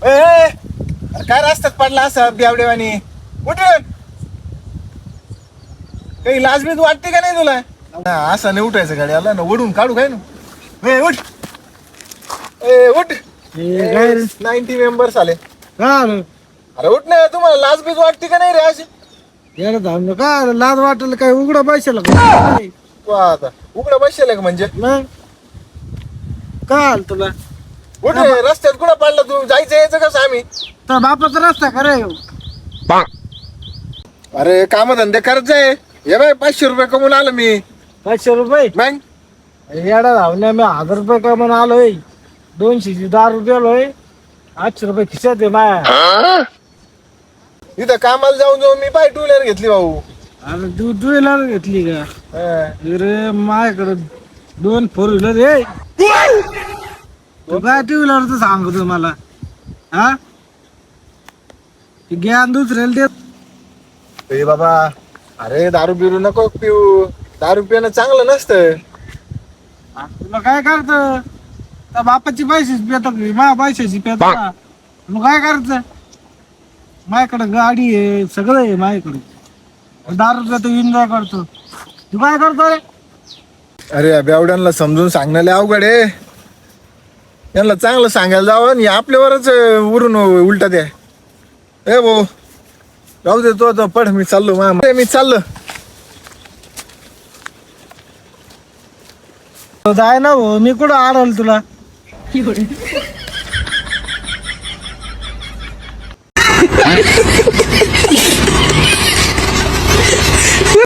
अरे काय रस्त्यात पडला असा बेवडेवानी उठून काही लाजबीज वाटते का नाही तुला असं नाही उठायचं गाडी आला ना ओढून काढू काय ना उठ उठ 90 मेंबर्स आले अरे उठ ना तुम्हाला लाजबीज वाटते का नाही रे अशी येडं थांबलो का लाज वाटलं काय उघडा पैशाला आता उघडं बसले का म्हणजे मग काल तुला उठ रे, रस्त्यात कुठं पडला तू जायचं यायचं कसं आम्ही तर बापाचा रस्ता खरे अरे काम धंदे करत जाय हे बाय 500 रुपये कमवून आलो मी 500 रुपये मग येडा धावण्या मी 1000 रुपये कमून आलोय 200 दारू गेलोय 800 रुपये खिशात आहे माया इथं कामाला जाऊन जाऊन मी बाय 2 व्हीलर घेतली भाऊ अरे तू 2 व्हीलर घेतली का हा. अरे माझ्याकडे 2 4 व्हीलर आहे तू काय 2 व्हीलर सांगतो मला हा ज्ञान दुसऱ्याला देत ए बाबा अरे दारू बिरू नको पिऊ दारू पिणं चांगलं नसतं तुला काय करत त्या बापाची पैशाची पेतात माझ्या पैशाची पेतात मग काय करायचं माझ्याकडे गाडी आहे सगळं आहे माझ्याकडे दारू तो एन्जॉय करतो तू काय करतो रे अरे या बेवड्यांना समजून सांगण्याला अवघड आहे यांना चांगलं सांगायला जावं आणि आपल्यावरच उरून उलटा द्या ए भाऊ राहू दे तो पड मी चाललो मी चाललो जाय ना भाऊ मी कुठं आडल तुला